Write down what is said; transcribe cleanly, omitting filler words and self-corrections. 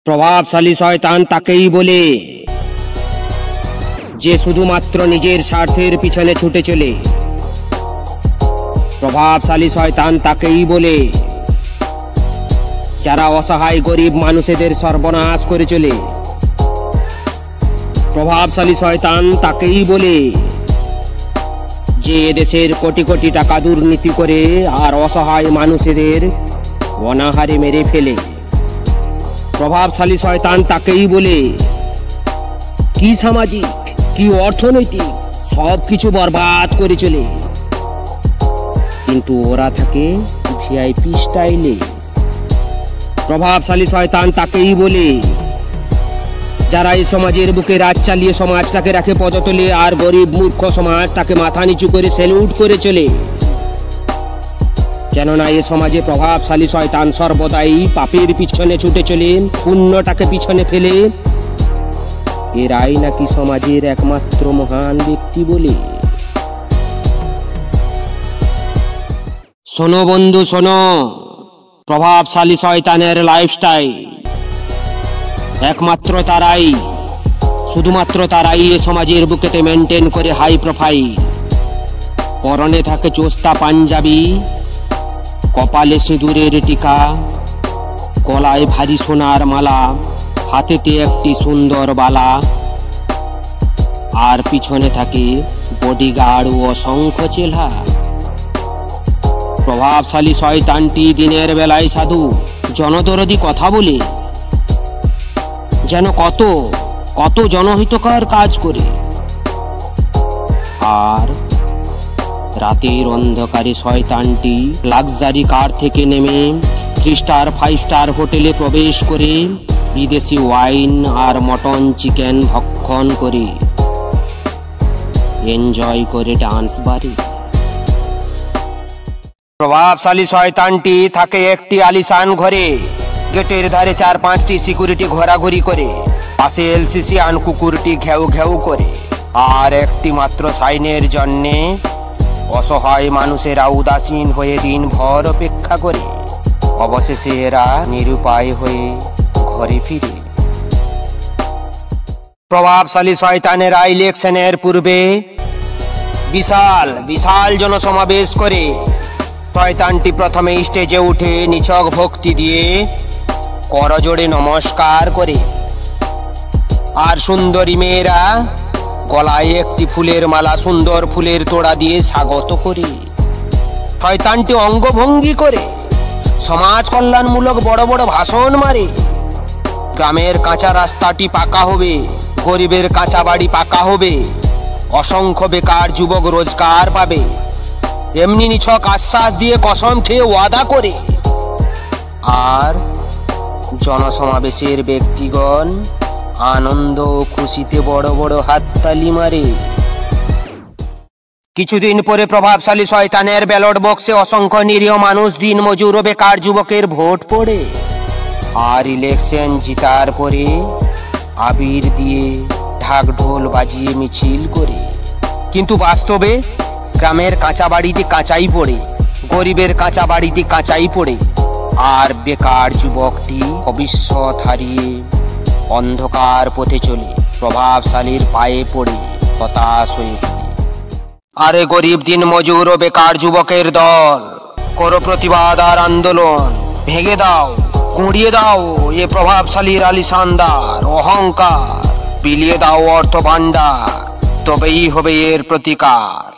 প্রভাবশালী শয়তান তাকেই বলে যে শুধুমাত্র নিজের স্বার্থের পিছনে ছুটে চলে। প্রভাবশালী শয়তান তাকেই বলে যারা অসহায় গরিব মানুষদের সর্বনাশ করে চলে। প্রভাবশালী শয়তান তাকেই বলে যে দেশের কোটি কোটি টাকা দুর্নীতি করে আর অসহায় মানুষদের অনাহারে মেরে ফেলে। প্রভাবশালী শয়তান তাকেই বলে কি সামাজিক কি অর্থনৈতিক সব কিছু বরবাদ করে চলে, কিন্তু ওরা থাকে ভিআইপি স্টাইলে। প্রভাবশালী শয়তান তাকেই বলে যারা এই সমাজের বুকে রাজ চালিয়ে সমাজটাকে রাখে পদতলে আর গরিব মূর্খ সমাজ তাকে মাথা নিচু করে স্যালুট করে চলে। কেননা এ সমাজে প্রভাবশালী শয়তান সর্বদাই পাপের পিছনে ছুটে চলে, পুণ্যটাকে পিছনে ফেলে। এরাই নাকি সমাজের একমাত্র মহান ব্যক্তি বলে। শোনো বন্ধু শোনো, প্রভাবশালী শয়তানের লাইফস্টাইল একমাত্র তারাই, শুধুমাত্র তারাই এ সমাজের বুকেতে মেনটেন করে হাই প্রোফাইল। পরনে থাকে চোস্তা পাঞ্জাবি, কপালে সিঁদুরের টিকা, গলায় ভারী সোনার মালা, হাতেতে একটি সুন্দর বালা, আর পিছনে থাকে বডিগার্ড ও অসংখ্য চেলা। প্রভাবশালী শয়তানটি দিনের বেলায় সাধু জনদরদি কথা বলে, যেন কত কত জনহিতকর কাজ করে। আর রাতের অন্ধকারে শয়তানটি লাক্সারি কার থেকে নেমে 3 স্টার 5 স্টার হোটেলে প্রবেশ করে বিদেশি ওয়াইন আর মটন চিকেন ভক্ষণ করে এনজয় করে ডান্স বারে। প্রভাবশালী শয়তানটি থাকে একটি আলিশান ঘরে, গেটের ধারে 4-5টি সিকিউরিটি ঘোরাঘুরি করে, পাশে এলসিসিয়ান কুকুরটি ঘেউ ঘেউ করে, আর একটি মাত্র সাইনের জন্যে অসহায় মানুষেরা উদাসীন হয়ে দিনভর অপেক্ষা করে। অবশেষে এরা নিরুপায় হয়ে ঘরে ফিরে। প্রভাবশালী শয়তানেরা ইলেকশনের পূর্বে বিশাল বিশাল জনসমাবেশ করে। শয়তানটি প্রথমে স্টেজে উঠে নিছক ভক্তি দিয়ে করজোড়ে নমস্কার করে, আর সুন্দরী মেয়েরা গলায় একটি ফুলের মালা সুন্দর ফুলের তোড়া দিয়ে স্বাগত করে। শয়তানটি অঙ্গভঙ্গি করে সমাজ কল্যাণমূলক বড় বড় ভাষণ মারে। গ্রামের কাঁচা রাস্তাটি পাকা হবে, গরিবের কাঁচা বাড়ি পাকা হবে, অসংখ্য বেকার যুবক রোজগার পাবে, এমনি নিছক আশ্বাস দিয়ে কসম খেয়ে ওয়াদা করে। আর জনসমাবেশের ব্যক্তিগণ আনন্দ ও খুশিতে বড় বড় হাততালি মারে। কিছুদিন পরে প্রভাবশালী শয়তানের ব্যালট বক্সে অসংখ্য নিরীহ মানুষ, দিন মজুর ও বেকার যুবকের ভোট পড়ে। আর ইলেকশন জিতার পরে আবির দিয়ে ঢাক ঢোল বাজিয়ে মিছিল করে। কিন্তু বাস্তবে গ্রামের কাঁচা বাড়িতে কাঁচাই পড়ে, গরিবের কাঁচা বাড়িতে কাঁচাই পড়ে, আর বেকার যুবকটি ভবিষ্যৎ হারিয়ে অন্ধকার পথে চলে প্রভাবশালীর পায়ে পড়ে হতাশ হয়ে পড়ে। আরে গরিব দিন মজুর ও বেকার যুবকের দল, করো প্রতিবাদ আর আন্দোলন, ভেঙে দাও গুঁড়িয়ে দাও এ প্রভাবশালীর আলিশানদার অহংকার, বিলিয়ে দাও অর্থ ভাণ্ডার, তবেই হবে এর প্রতিকার।